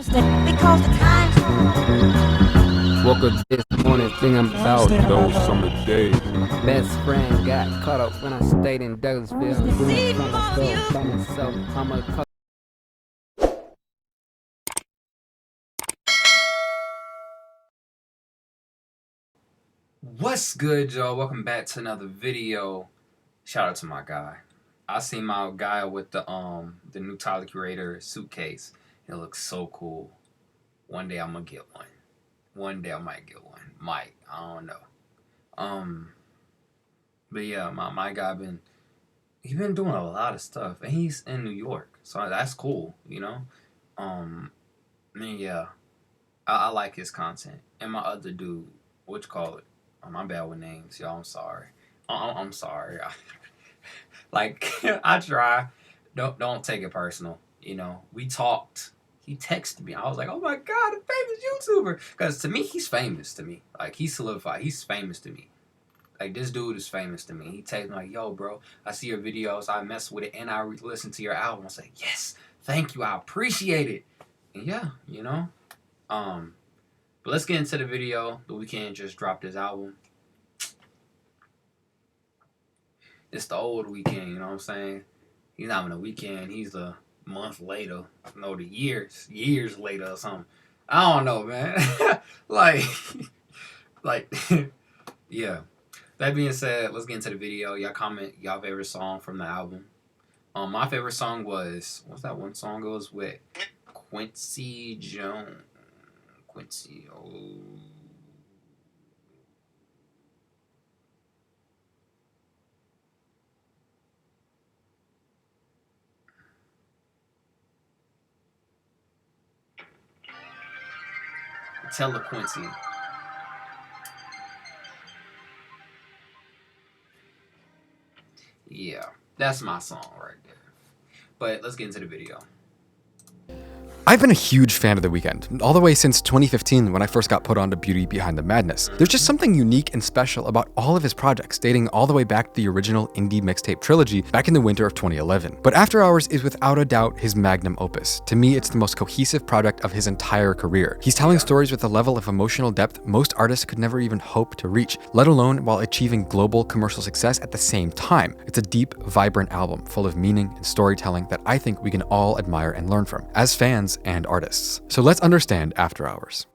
Because the times Woke up this morning thinking about Those summer days. best friend got caught up when I stayed in Douglasville. Doing some stuff by myself. I'm a What's good, y'all? Welcome back to another video. Shout out to my guy. I seen my guy with the new Tyler Curator suitcase. It looks so cool. One day I'm gonna get one. One day I might get one. Might. I don't know. But yeah, my guy he's been doing a lot of stuff, and he's in New York, so that's cool, you know. Yeah, I like his content. And my other dude, what you call it? I'm bad with names, y'all. I'm sorry. I'm sorry. Like I try. Don't take it personal. You know, we talked. He texted me. I was like, oh my god, a famous YouTuber. Because to me, he's famous to me. Like he's solidified. He's famous to me. Like this dude is famous to me. He texted me like, yo, bro, I see your videos. I mess with it, and I listen to your album. I was like, yes, thank you. I appreciate it. And yeah, you know. But let's get into the video. The Weeknd just dropped his album. It's the old Weeknd, you know what I'm saying? He's not even a weekend. He's a month later. No, the years later or something. I don't know, man. like, yeah. That being said, let's get into the video. Y'all comment y'all favorite song from the album. My favorite song was, what's that one song goes with? Quincy Jones. Quincy, Tell Quincy. Yeah, that's my song right there. But let's get into the video. I've been a huge fan of The Weeknd, all the way since 2015 when I first got put onto Beauty Behind the Madness. There's just something unique and special about all of his projects, dating all the way back to the original indie mixtape trilogy back in the winter of 2011. But After Hours is without a doubt his magnum opus. To me, it's the most cohesive product of his entire career. He's telling stories with a level of emotional depth most artists could never even hope to reach, let alone while achieving global commercial success at the same time. It's a deep, vibrant album full of meaning and storytelling that I think we can all admire and learn from, as fans and artists. So let's understand After Hours.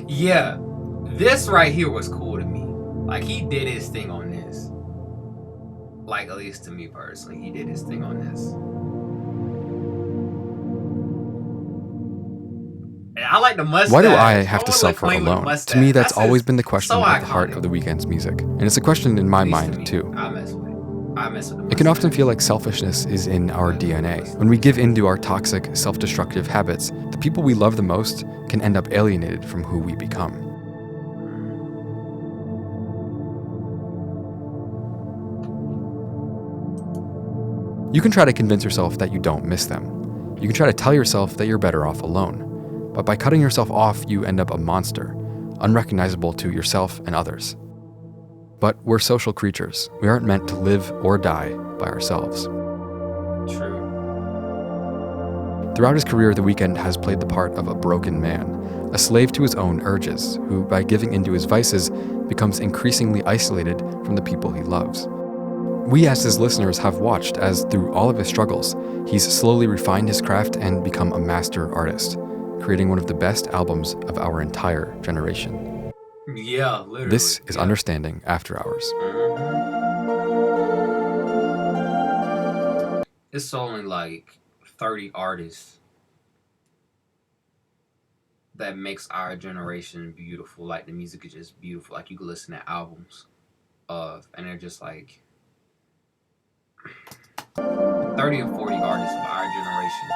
Yeah, this right here was cool to me. Like he did his thing on this. Like at least to me personally, he did his thing on this. And I like the mustache. Why do I have to always suffer playing with the alone? mustache. To me, that's always been the question so at the heart iconic. of The Weeknd's music. And it's a question in my At least to mind, me. too. I mess with it. I mess with the It can often mustache. feel like selfishness is in our DNA. When we give into our toxic, self-destructive habits, the people we love the most can end up alienated from who we become. You can try to convince yourself that you don't miss them. You can try to tell yourself that you're better off alone. But by cutting yourself off, you end up a monster, unrecognizable to yourself and others. But we're social creatures. We aren't meant to live or die by ourselves. True. Throughout his career, The Weeknd has played the part of a broken man, a slave to his own urges, who, by giving into his vices, becomes increasingly isolated from the people he loves. We as his listeners have watched as, through all of his struggles, he's slowly refined his craft and become a master artist, creating one of the best albums of our entire generation. Yeah, literally. This is Understanding After Hours. It's only like 30 artists that makes our generation beautiful. Like the music is just beautiful. Like you can listen to albums and they're just like 30 or 40 artists of our generation.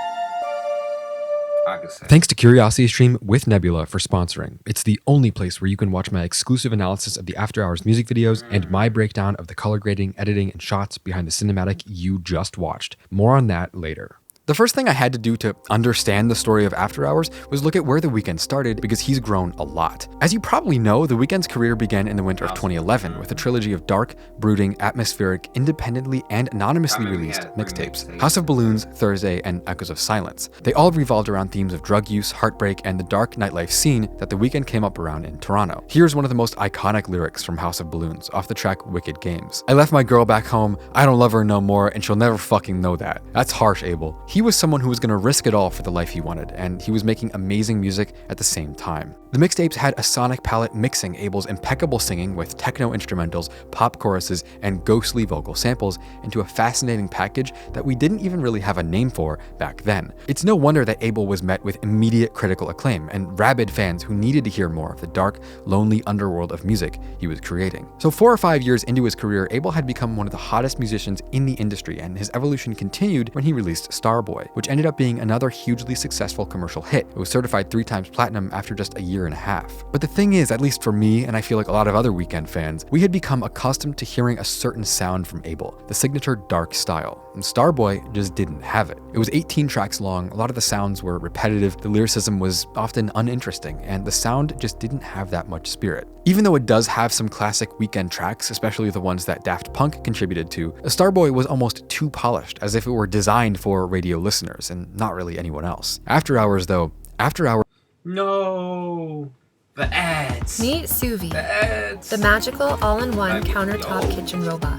I could say. Thanks to CuriosityStream with Nebula for sponsoring. It's the only place where you can watch my exclusive analysis of the After Hours music videos and my breakdown of the color grading, editing, and shots behind the cinematic you just watched. More on that later. The first thing I had to do to understand the story of After Hours was look at where The Weeknd started, because he's grown a lot. As you probably know, The Weeknd's career began in the winter of 2011 with a trilogy of dark, brooding, atmospheric, independently and anonymously released mixtapes: House of Balloons, Thursday, and Echoes of Silence. They all revolved around themes of drug use, heartbreak, and the dark nightlife scene that The Weeknd came up around in Toronto. Here's one of the most iconic lyrics from House of Balloons, off the track Wicked Games. "I left my girl back home, I don't love her no more, and she'll never fucking know that." That's harsh, Abel. He was someone who was gonna risk it all for the life he wanted, and he was making amazing music at the same time. The mixtapes had a sonic palette mixing Abel's impeccable singing with techno instrumentals, pop choruses, and ghostly vocal samples into a fascinating package that we didn't even really have a name for back then. It's no wonder that Abel was met with immediate critical acclaim and rabid fans who needed to hear more of the dark, lonely underworld of music he was creating. So 4 or 5 years into his career, Abel had become one of the hottest musicians in the industry, and his evolution continued when he released Starboy, which ended up being another hugely successful commercial hit. It was certified 3 times platinum after just a year and a half. But the thing is, at least for me, and I feel like a lot of other Weeknd fans, we had become accustomed to hearing a certain sound from Abel, the signature dark style. And Starboy just didn't have it. It was 18 tracks long, a lot of the sounds were repetitive, the lyricism was often uninteresting, and the sound just didn't have that much spirit. Even though it does have some classic Weeknd tracks, especially the ones that Daft Punk contributed to, Starboy was almost too polished, as if it were designed for radio listeners and not really anyone else. After Hours, though, After Hours... No! The ads! Meet Suvi, The ads! the magical all-in-one countertop kitchen robot.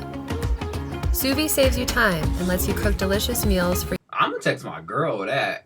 Suvi saves you time and lets you cook delicious meals for I'm gonna text my girl with that.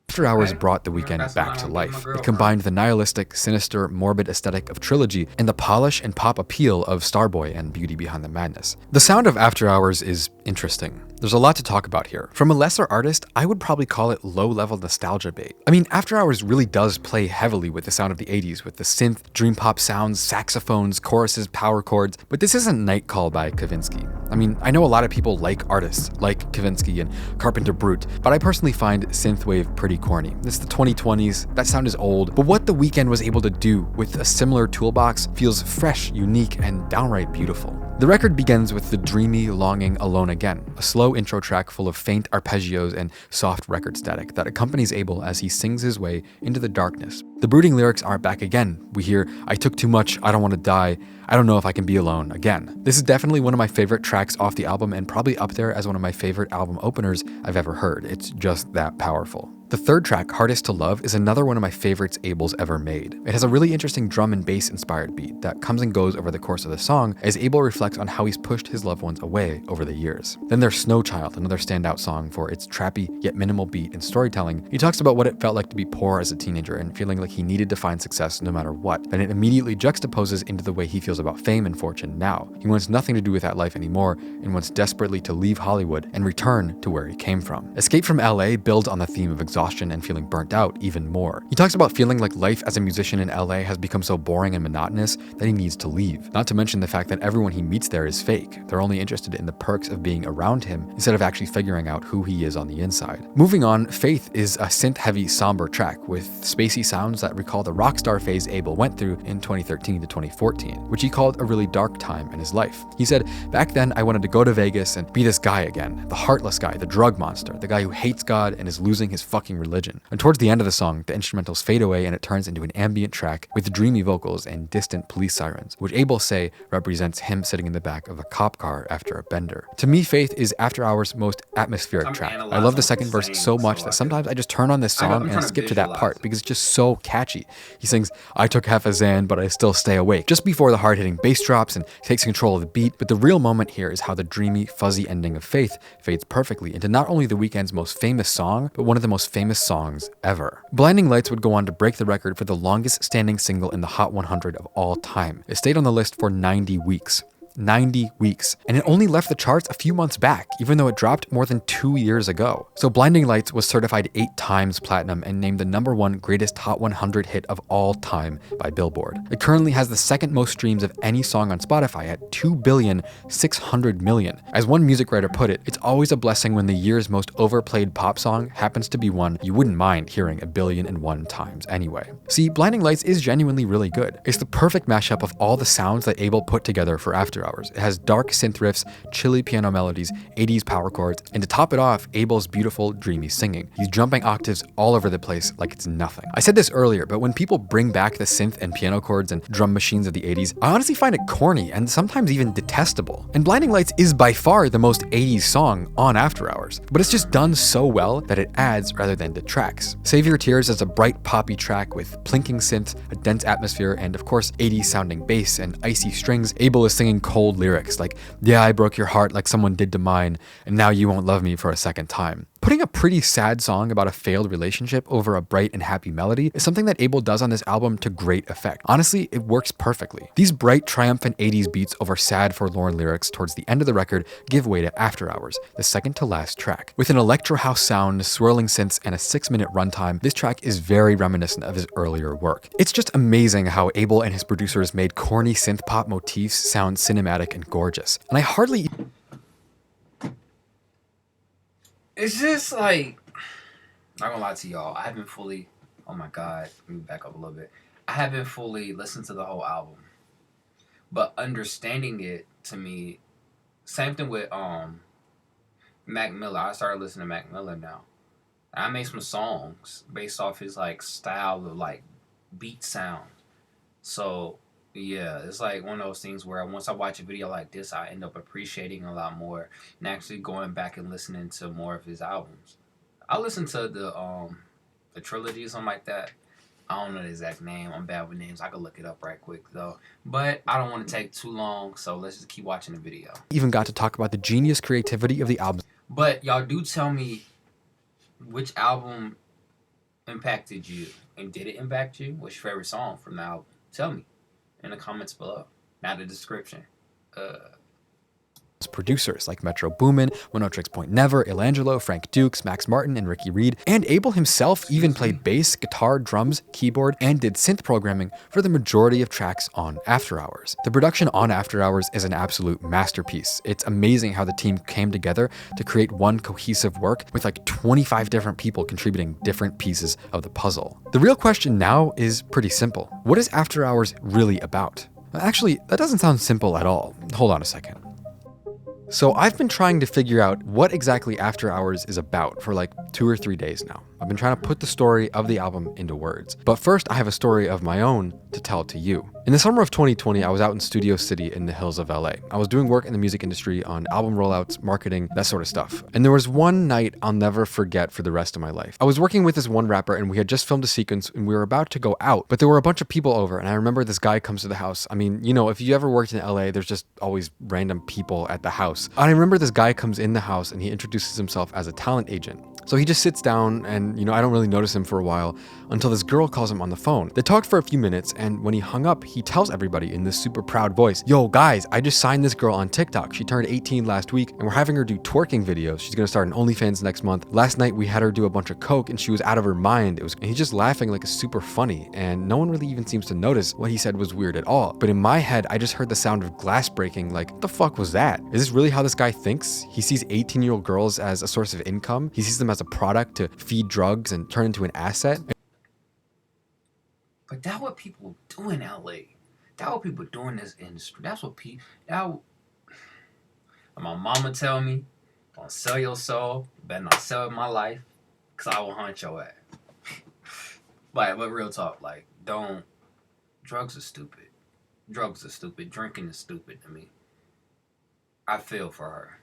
After Hours brought The Weeknd back to life. It combined the nihilistic, sinister, morbid aesthetic of Trilogy and the polish and pop appeal of Starboy and Beauty Behind the Madness. The sound of After Hours is interesting. There's a lot to talk about here. From a lesser artist, I would probably call it low-level nostalgia bait. I mean, After Hours really does play heavily with the sound of the 80s, with the synth, dream pop sounds, saxophones, choruses, power chords, but this isn't Night Call by Kavinsky. I mean, I know a lot of people like artists like Kavinsky and Carpenter Brut, but I personally find synthwave pretty corny. It's the 2020s, that sound is old, but what The Weeknd was able to do with a similar toolbox feels fresh, unique, and downright beautiful. The record begins with the dreamy, longing Alone Again, a slow intro track full of faint arpeggios and soft record static that accompanies Abel as he sings his way into the darkness. The brooding lyrics are back again. We hear, "I took too much, I don't want to die, I don't know if I can be alone again." This is definitely one of my favorite tracks off the album and probably up there as one of my favorite album openers I've ever heard. It's just that powerful. The third track, Hardest to Love, is another one of my favorites Abel's ever made. It has a really interesting drum and bass inspired beat that comes and goes over the course of the song as Abel reflects on how he's pushed his loved ones away over the years. Then there's Snow Child, another standout song for its trappy yet minimal beat and storytelling. He talks about what it felt like to be poor as a teenager and feeling like he needed to find success no matter what. Then it immediately juxtaposes into the way he feels about fame and fortune now. He wants nothing to do with that life anymore and wants desperately to leave Hollywood and return to where he came from. Escape from LA builds on the theme of exhaustion and feeling burnt out even more. He talks about feeling like life as a musician in LA has become so boring and monotonous that he needs to leave. Not to mention the fact that everyone he meets there is fake. They're only interested in the perks of being around him instead of actually figuring out who he is on the inside. Moving on, Faith is a synth-heavy, somber track with spacey sounds that recall the rockstar phase Abel went through in 2013 to 2014, which he called a really dark time in his life. He said, "Back then I wanted to go to Vegas and be this guy again, the heartless guy, the drug monster, the guy who hates God and is losing his fucking religion." And towards the end of the song, the instrumentals fade away and it turns into an ambient track with dreamy vocals and distant police sirens, which Abel say represents him sitting in the back of a cop car after a bender. To me, Faith is After Hours' most atmospheric track. I love the second verse so much that sometimes I just turn on this song and skip to that part because it's just so catchy. He sings, "I took half a Xan, but I still stay awake," just before the hard-hitting bass drops and takes control of the beat. But the real moment here is how the dreamy, fuzzy ending of Faith fades perfectly into not only The Weeknd's most famous song, but one of the most famous songs ever. Blinding Lights would go on to break the record for the longest standing single in the Hot 100 of all time. It stayed on the list for 90 weeks. 90 weeks. And it only left the charts a few months back, even though it dropped more than 2 years ago. So Blinding Lights was certified 8 times platinum and named the #1 greatest Hot 100 hit of all time by Billboard. It currently has the second most streams of any song on Spotify at 2,600,000,000. As one music writer put it, it's always a blessing when the year's most overplayed pop song happens to be one you wouldn't mind hearing 1,000,001 times anyway. See, Blinding Lights is genuinely really good. It's the perfect mashup of all the sounds that Abel put together for After After Hours. It has dark synth riffs, chilly piano melodies, 80s power chords, and to top it off, Abel's beautiful, dreamy singing. He's jumping octaves all over the place like it's nothing. I said this earlier, but when people bring back the synth and piano chords and drum machines of the 80s, I honestly find it corny and sometimes even detestable. And Blinding Lights is by far the most 80s song on After Hours, but it's just done so well that it adds rather than detracts. Save Your Tears is a bright poppy track with plinking synth, a dense atmosphere, and of course 80s sounding bass and icy strings. Abel is singing cold lyrics like, "Yeah, I broke your heart like someone did to mine, and now you won't love me for a second time." Putting a pretty sad song about a failed relationship over a bright and happy melody is something that Abel does on this album to great effect. Honestly, it works perfectly. These bright, triumphant 80s beats over sad, forlorn lyrics towards the end of the record give way to After Hours, the second to last track. With an electro house sound, swirling synths, and a 6-minute runtime, this track is very reminiscent of his earlier work. It's just amazing how Abel and his producers made corny synth pop motifs sound cinematic and gorgeous. And I hardly... It's just like, not gonna lie to y'all, I haven't fully, oh my god, let me back up a little bit. I haven't fully listened to the whole album, but understanding it, to me, same thing with Mac Miller. I started listening to Mac Miller now. I made some songs based off his like style of like beat sound. So yeah, it's like one of those things where once I watch a video like this, I end up appreciating a lot more and actually going back and listening to more of his albums. I listen to the trilogy or something like that. I don't know the exact name. I'm bad with names. I could look it up right quick though. But I don't want to take too long, so let's just keep watching the video. Even got to talk about the genius creativity of the album. But y'all do tell me which album impacted you, and did it impact you? What's your favorite song from the album? Tell me in the comments below, not the description. Producers like Metro Boomin, Monotrix Point Never, Ilangelo, Frank Dukes, Max Martin, and Ricky Reed, and Abel himself even played bass, guitar, drums, keyboard, and did synth programming for the majority of tracks on After Hours. The production on After Hours is an absolute masterpiece. It's amazing how the team came together to create one cohesive work with like 25 different people contributing different pieces of the puzzle. The real question now is pretty simple. What is After Hours really about? Actually, that doesn't sound simple at all. Hold on a second. So I've been trying to figure out what exactly After Hours is about for like 2 or 3 days now. I've been trying to put the story of the album into words. But first, I have a story of my own to tell to you. In the summer of 2020, I was out in Studio City in the hills of LA. I was doing work in the music industry on album rollouts, marketing, that sort of stuff. And there was one night I'll never forget for the rest of my life. I was working with this one rapper and we had just filmed a sequence and we were about to go out, but there were a bunch of people over and I remember this guy comes to the house. I mean, you know, if you ever worked in LA, there's just always random people at the house. And I remember this guy comes in the house and he introduces himself as a talent agent. So he just sits down and, you know, I don't really notice him for a while until this girl calls him on the phone. They talked for a few minutes and when he hung up, he tells everybody in this super proud voice, "Yo guys, I just signed this girl on TikTok. She turned 18 last week and we're having her do twerking videos. She's gonna start an OnlyFans next month. Last night we had her do a bunch of coke and she was out of her mind." And he's just laughing like it's super funny and no one really even seems to notice what he said was weird at all. But in my head, I just heard the sound of glass breaking like, what the fuck was that? Is this really how this guy thinks? He sees 18-year-old girls as a source of income. He sees them as a product to feed drugs and turn into an asset. But that's what people do in LA. That's what people do in this industry. That's what people. My mama tell me, don't sell your soul. You better not sell my life, cause I will hunt your ass. But real talk, like, don't. Drugs are stupid. Drugs are stupid. Drinking is stupid to me. I feel for her.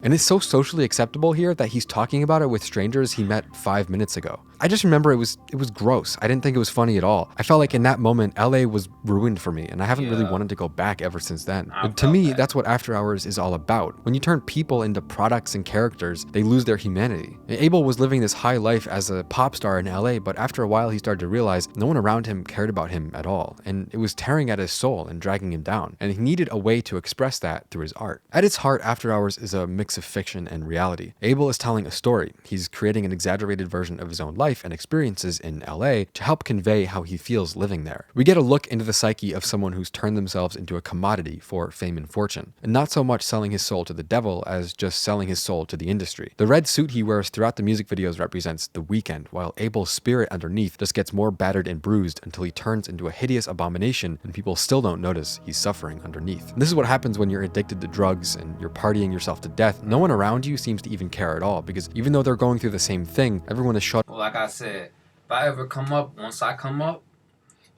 And it's so socially acceptable here that he's talking about it with strangers he met 5 minutes ago. I just remember it was gross. I didn't think it was funny at all. I felt like in that moment, LA was ruined for me, and I haven't really wanted to go back ever since then. But to me, that's what After Hours is all about. When you turn people into products and characters, they lose their humanity. Abel was living this high life as a pop star in LA, but after a while, he started to realize no one around him cared about him at all, and it was tearing at his soul and dragging him down. And he needed a way to express that through his art. At its heart, After Hours is a mix mix of fiction and reality. Abel is telling a story. He's creating an exaggerated version of his own life and experiences in LA to help convey how he feels living there. We get a look into the psyche of someone who's turned themselves into a commodity for fame and fortune, and not so much selling his soul to the devil as just selling his soul to the industry. The red suit he wears throughout the music videos represents the Weeknd, while Abel's spirit underneath just gets more battered and bruised until he turns into a hideous abomination and people still don't notice he's suffering underneath. And this is what happens when you're addicted to drugs and you're partying yourself to death. No one around you seems to even care at all, because even though they're going through the same thing, everyone is shut. Well, like I said, if I ever come up, once I come up,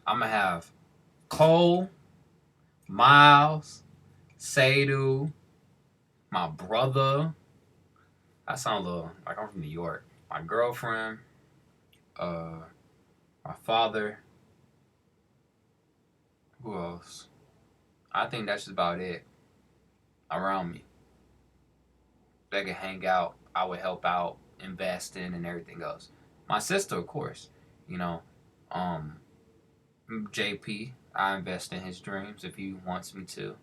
I'm gonna have Cole, Miles, Sadu, my brother. I sound a little like I'm from New York. My girlfriend, my father. Who else? I think that's just about it around me. They can hang out. I would help out, invest in, and everything else. My sister, of course. You know, JP. I invest in his dreams if he wants me to.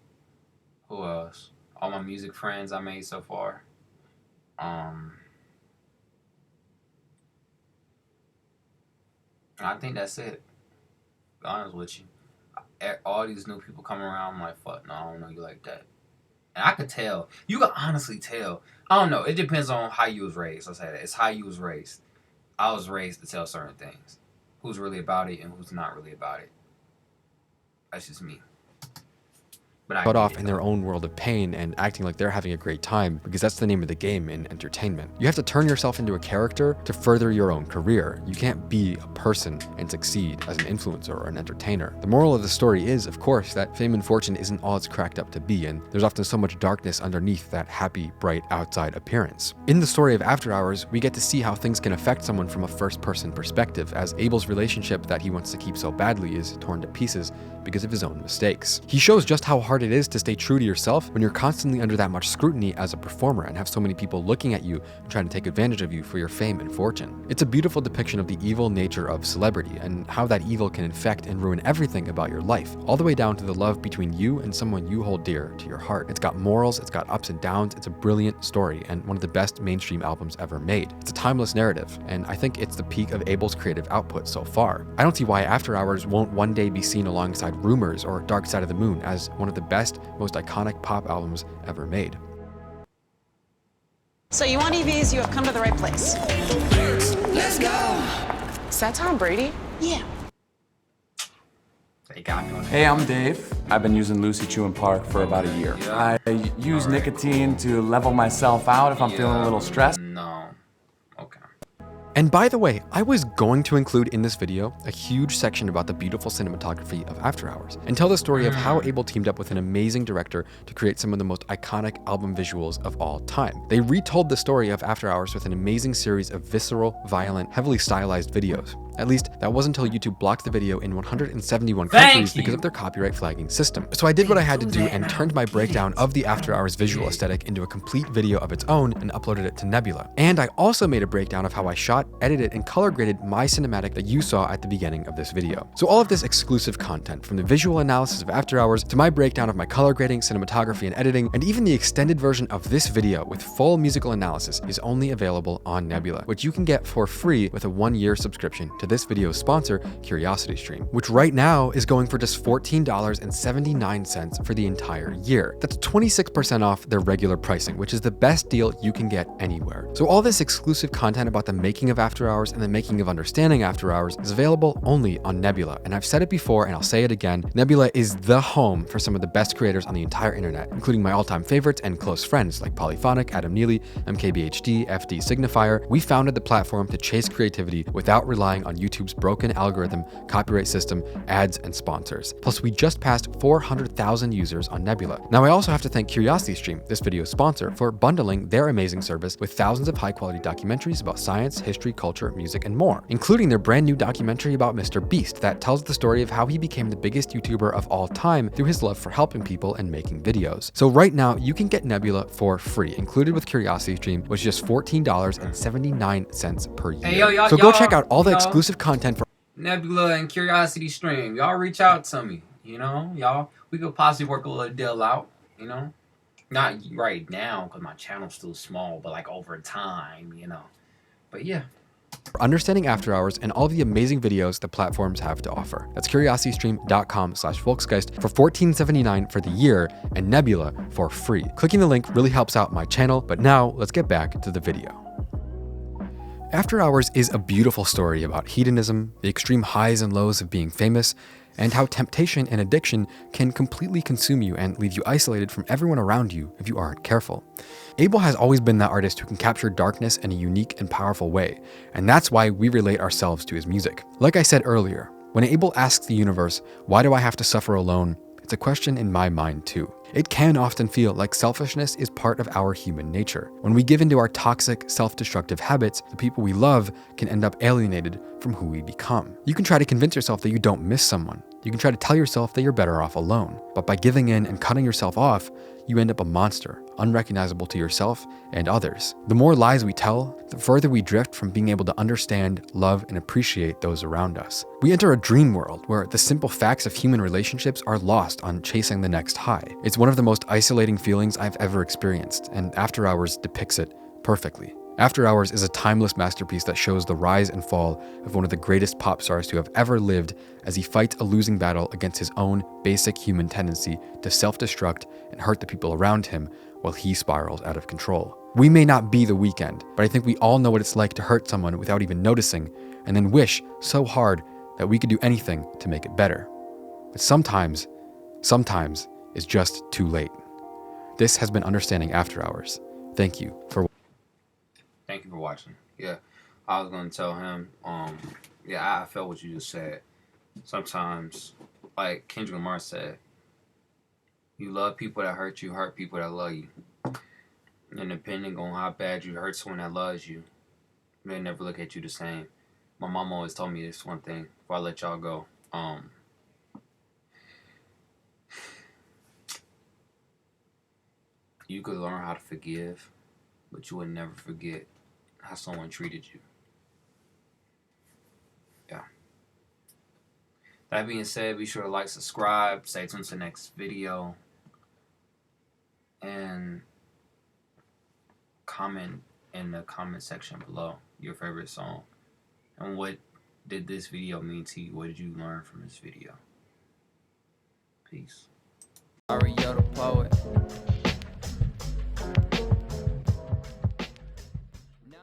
Who else? All my music friends I made so far. I think that's it. To be honest with you. All these new people coming around, I'm like, fuck, no, I don't know you like that. And I could tell. You can honestly tell. I don't know. It depends on how you was raised. I'll say that. It's how you was raised. I was raised to tell certain things. Who's really about it and who's not really about it. That's just me. Cut off in their own world of pain and acting like they're having a great time, because that's the name of the game in entertainment. You have to turn yourself into a character to further your own career. You can't be a person and succeed as an influencer or an entertainer. The moral of the story is, of course, that fame and fortune isn't all it's cracked up to be, and there's often so much darkness underneath that happy, bright outside appearance. In the story of After Hours, we get to see how things can affect someone from a first-person perspective, as Abel's relationship that he wants to keep so badly is torn to pieces because of his own mistakes. He shows just how hard it is to stay true to yourself when you're constantly under that much scrutiny as a performer and have so many people looking at you and trying to take advantage of you for your fame and fortune. It's a beautiful depiction of the evil nature of celebrity and how that evil can infect and ruin everything about your life, all the way down to the love between you and someone you hold dear to your heart. It's got morals, it's got ups and downs, it's a brilliant story and one of the best mainstream albums ever made. It's a timeless narrative, and I think it's the peak of Abel's creative output so far. I don't see why After Hours won't one day be seen alongside Rumors or Dark Side of the Moon as one of the best, most iconic pop albums ever made. So you want EVs, you have come to the right place. Let's go. Is that Tom Brady? Yeah. They got me on that. Hey, I'm Dave. I've been using Lucy Chewing Park for about a year. Yeah. I use nicotine to level myself out if I'm feeling a little stressed. No. Okay. And by the way, I was going to include in this video a huge section about the beautiful cinematography of After Hours and tell the story of how Abel teamed up with an amazing director to create some of the most iconic album visuals of all time. They retold the story of After Hours with an amazing series of visceral, violent, heavily stylized videos. At least, that wasn't until YouTube blocked the video in 171 countries because of their copyright flagging system. So I did what I had to do and turned my breakdown of the After Hours visual aesthetic into a complete video of its own and uploaded it to Nebula. And I also made a breakdown of how I shot, edited, and color graded my cinematic that you saw at the beginning of this video. So all of this exclusive content, from the visual analysis of After Hours to my breakdown of my color grading, cinematography, and editing, and even the extended version of this video with full musical analysis, is only available on Nebula, which you can get for free with a 1-year subscription to this video's sponsor, CuriosityStream, which right now is going for just $14.79 for the entire year. That's 26% off their regular pricing, which is the best deal you can get anywhere. So all this exclusive content about the making of After Hours and the making of understanding After Hours is available only on Nebula. And I've said it before and I'll say it again, Nebula is the home for some of the best creators on the entire internet, including my all-time favorites and close friends like Polyphonic, Adam Neely, MKBHD, FD Signifier. We founded the platform to chase creativity without relying on YouTube's broken algorithm, copyright system, ads, and sponsors. Plus, we just passed 400,000 users on Nebula. Now, I also have to thank CuriosityStream, this video's sponsor, for bundling their amazing service with thousands of high-quality documentaries about science, history, culture, music, and more, including their brand new documentary about Mr. Beast that tells the story of how he became the biggest YouTuber of all time through his love for helping people and making videos. So right now, you can get Nebula for free, included with CuriosityStream, which is just $14.79 per year. Hey, yo, so go check out all the exclusive content for Nebula and CuriosityStream. Y'all reach out to me. You know, y'all. We could possibly work a little deal out. You know. Not right now because my channel's still small, but like over time, you know. But yeah. For understanding After Hours and all the amazing videos the platforms have to offer. That's curiositystream.com/Volksgeist for $14.79 for the year and Nebula for free. Clicking the link really helps out my channel, but now let's get back to the video. After Hours is a beautiful story about hedonism, the extreme highs and lows of being famous, and how temptation and addiction can completely consume you and leave you isolated from everyone around you if you aren't careful. Abel has always been that artist who can capture darkness in a unique and powerful way, and that's why we relate ourselves to his music. Like I said earlier, when Abel asks the universe, "Why do I have to suffer alone?" it's a question in my mind too. It can often feel like selfishness is part of our human nature. When we give into our toxic, self-destructive habits, the people we love can end up alienated from who we become. You can try to convince yourself that you don't miss someone. You can try to tell yourself that you're better off alone. But by giving in and cutting yourself off, you end up a monster, unrecognizable to yourself and others. The more lies we tell, the further we drift from being able to understand, love, and appreciate those around us. We enter a dream world where the simple facts of human relationships are lost on chasing the next high. It's one of the most isolating feelings I've ever experienced, and After Hours depicts it perfectly. After Hours is a timeless masterpiece that shows the rise and fall of one of the greatest pop stars to have ever lived as he fights a losing battle against his own basic human tendency to self-destruct and hurt the people around him while he spirals out of control. We may not be the Weeknd, but I think we all know what it's like to hurt someone without even noticing and then wish so hard that we could do anything to make it better. But sometimes it's just too late. This has been Understanding After Hours. Thank you for watching. Yeah, I was gonna tell him. Yeah, I felt what you just said. Sometimes, like Kendrick Lamar said, you love people that hurt people that love you. And depending on how bad you hurt someone that loves you, they never look at you the same. My mom always told me this one thing before I let y'all go. You could learn how to forgive, but you would never forget how someone treated you. Yeah. That being said, be sure to like, subscribe, stay tuned to the next video, and comment in the comment section below your favorite song. And what did this video mean to you? What did you learn from this video? Peace. Mario the poet.